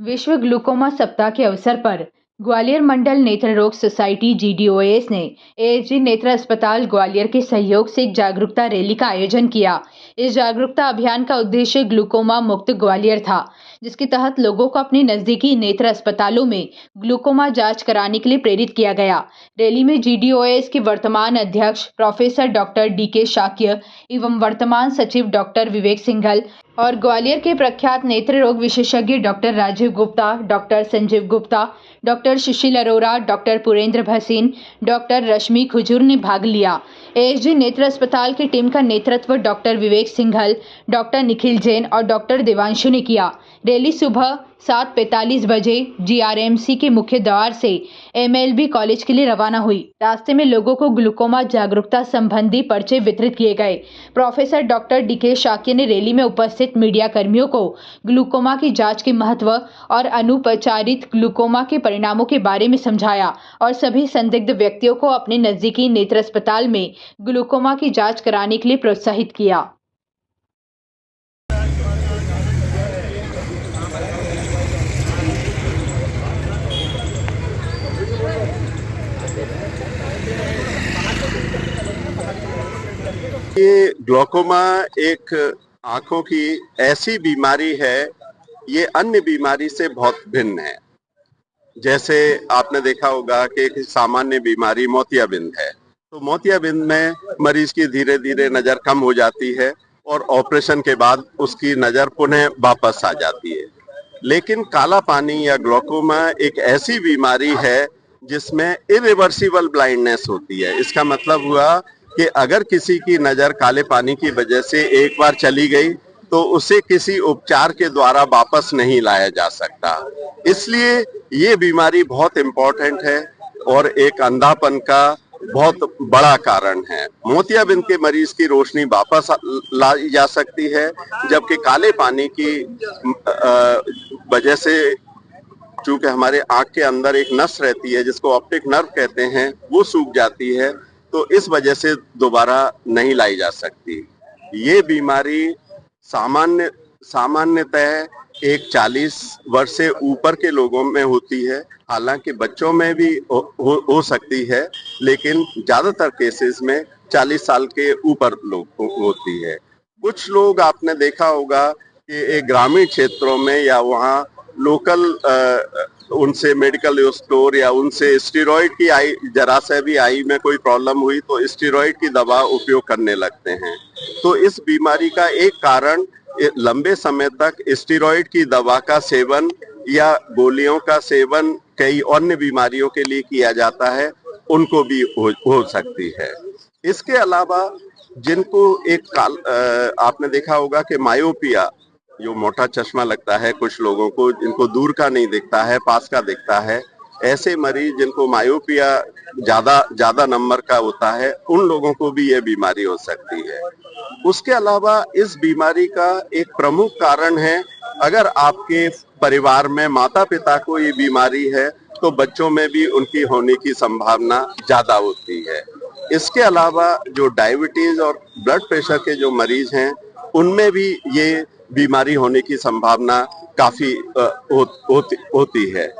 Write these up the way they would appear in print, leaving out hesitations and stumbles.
विश्व ग्लूकोमा सप्ताह के अवसर पर ग्वालियर मंडल नेत्र रोग सोसाइटी (GDOAS) ने एएचजी नेत्र अस्पताल ग्वालियर के सहयोग से एक जागरूकता रैली का आयोजन किया। इस जागरूकता अभियान का उद्देश्य ग्लूकोमा मुक्त ग्वालियर था, जिसके तहत लोगों को अपने नजदीकी नेत्र अस्पतालों में ग्लूकोमा जांच कराने के लिए प्रेरित किया गया। रैली में GDOAS के वर्तमान अध्यक्ष प्रोफेसर डॉक्टर DK शाक्य एवं वर्तमान सचिव डॉक्टर विवेक सिंघल और ग्वालियर के प्रख्यात नेत्र रोग विशेषज्ञ doctor Rajiv Gupta, doctor Sanjeev Gupta, doctor Sushil Arora, doctor Purendra Bhasin, doctor Rashmi Khujur ने भाग लिया। एएचजी नेत्र अस्पताल की टीम का नेतृत्व डॉक्टर विवेक सिंघल, डॉक्टर निखिल जैन और डॉक्टर देवांशु ने किया। रैली सुबह 7:45 बजे GRMC के मुख्य द्वार से MLB कॉलेज के लिए रवाना हुई। रास्ते में लोगों को ग्लूकोमा जागरूकता संबंधी पर्चे वितरित किए गए। प्रोफेसर डॉक्टर DK शाक्य ने रैली में उपस्थित मीडिया कर्मियों को ग्लूकोमा की जांच के महत्व और अनुपचारित ग्लूकोमा के परिणामों के बारे में समझाया और सभी संदिग्ध व्यक्तियों को अपने नजदीकी नेत्र अस्पताल में ग्लूकोमा की जांच कराने के लिए प्रोत्साहित किया। ये ग्लूकोमा एक आंखों की ऐसी बीमारी है, ये अन्य बीमारी से बहुत भिन्न है। जैसे आपने देखा होगा कि एक सामान्य बीमारी मोतियाबिंद है, तो मोतियाबिंद में मरीज की धीरे धीरे नजर कम हो जाती है और ऑपरेशन के बाद उसकी नजर पुनः वापस आ जाती है। लेकिन काला पानी या ग्लूकोमा एक ऐसी बीमारी है जिसमें इरिवर्सिबल ब्लाइंडनेस होती है। इसका मतलब हुआ कि अगर किसी की नजर काले पानी की वजह से एक बार चली गई तो उसे किसी उपचार के द्वारा वापस नहीं लाया जा सकता। इसलिए ये बीमारी बहुत इम्पोर्टेंट है और एक अंधापन का बहुत बड़ा कारण है। मोतियाबिंद के मरीज की रोशनी वापस लाई जा सकती है, जबकि काले पानी की वजह से, चूंकि हमारे आंख के अंदर एक नस रहती है जिसको ऑप्टिक नर्व कहते हैं, वो सूख जाती है, तो इस वजह से दोबारा नहीं लाई जा सकती। ये बीमारी सामान्यतः एक 40 वर्ष से ऊपर के लोगों में होती है, हालांकि बच्चों में भी हो सकती है, लेकिन ज्यादातर केसेस में 40 साल के ऊपर लोग होती है। कुछ लोग आपने देखा होगा कि एक ग्रामीण क्षेत्रों में या वहाँ लोकल उनसे मेडिकल स्टोर या उनसे स्टेरॉइड की आई, जरा से भी आई में कोई प्रॉब्लम हुई तो स्टेरॉइड की दवा उपयोग करने लगते हैं। तो इस बीमारी का एक कारण लंबे समय तक स्टेरॉइड की दवा का सेवन या गोलियों का सेवन कई अन्य बीमारियों के लिए किया जाता है, उनको भी हो सकती है। इसके अलावा जिनको आपने देखा होगा कि मायोपिया, जो मोटा चश्मा लगता है कुछ लोगों को, जिनको दूर का नहीं दिखता है, पास का दिखता है, ऐसे मरीज जिनको मायोपिया ज्यादा नंबर का होता है, उन लोगों को भी ये बीमारी हो सकती है। उसके अलावा इस बीमारी का एक प्रमुख कारण है, अगर आपके परिवार में माता पिता को ये बीमारी है तो बच्चों में भी उनकी होने की संभावना ज्यादा होती है। इसके अलावा जो डायबिटीज और ब्लड प्रेशर के जो मरीज हैं, उनमें भी ये बीमारी होने की संभावना काफी होती है।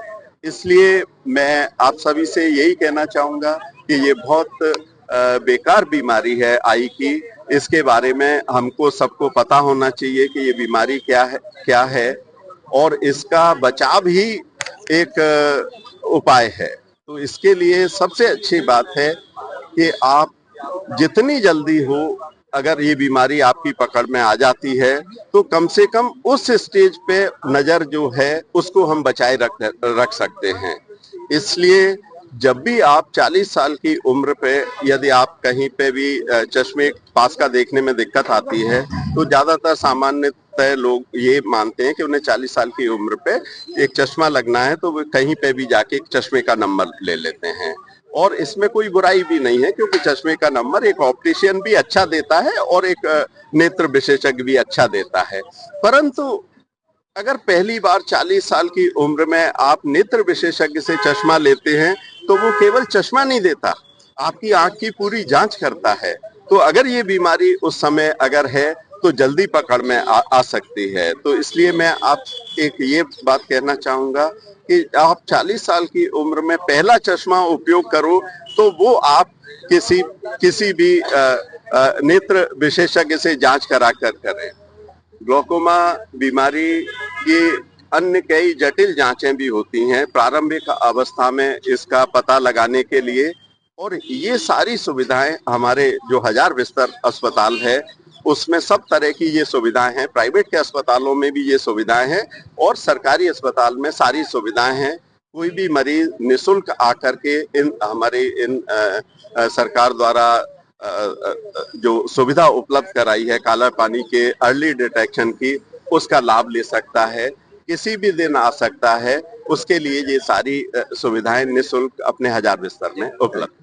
इसलिए मैं आप सभी से यही कहना चाहूंगा कि ये बहुत बेकार बीमारी है आई की। इसके बारे में हमको सबको पता होना चाहिए कि ये बीमारी क्या है और इसका बचाव ही एक उपाय है। तो इसके लिए सबसे अच्छी बात है कि आप जितनी जल्दी हो, अगर ये बीमारी आपकी पकड़ में आ जाती है तो कम से कम उस स्टेज पे नजर जो है उसको हम बचाए रख सकते हैं। इसलिए जब भी आप 40 साल की उम्र पे, यदि आप कहीं पे भी चश्मे पास का देखने में दिक्कत आती है, तो ज्यादातर सामान्यतः लोग ये मानते हैं कि उन्हें 40 साल की उम्र पे एक चश्मा लगना है, तो वो कहीं पे भी जाके एक चश्मे का नंबर ले लेते हैं। और इसमें कोई बुराई भी नहीं है, क्योंकि चश्मे का नंबर एक ऑप्टिशियन भी अच्छा देता है और एक नेत्र विशेषज्ञ भी अच्छा देता है। परंतु अगर पहली बार 40 साल की उम्र में आप नेत्र विशेषज्ञ से चश्मा लेते हैं तो वो केवल चश्मा नहीं देता, आपकी आंख की पूरी जांच करता है। तो अगर ये बीमारी उस समय अगर है तो जल्दी पकड़ में आ सकती है। तो इसलिए मैं आप एक ये बात कहना चाहूंगा कि आप 40 साल की उम्र में पहला चश्मा उपयोग करो तो वो आप किसी भी नेत्र विशेषज्ञ से जांच करा कर करें। ग्लोकोमा बीमारी की अन्य कई जटिल जांचें भी होती हैं प्रारंभिक अवस्था में इसका पता लगाने के लिए, और ये सारी सुविधाएं हमारे जो 1000 बिस्तर अस्पताल है उसमें सब तरह की ये सुविधाएं हैं। प्राइवेट के अस्पतालों में भी ये सुविधाएं हैं और सरकारी अस्पताल में सारी सुविधाएं हैं। कोई भी मरीज निःशुल्क आकर के इन सरकार द्वारा जो सुविधा उपलब्ध कराई है काला पानी के अर्ली डिटेक्शन की, उसका लाभ ले सकता है। किसी भी दिन आ सकता है, उसके लिए ये सारी सुविधाएं निःशुल्क अपने 1000 बिस्तर में उपलब्ध।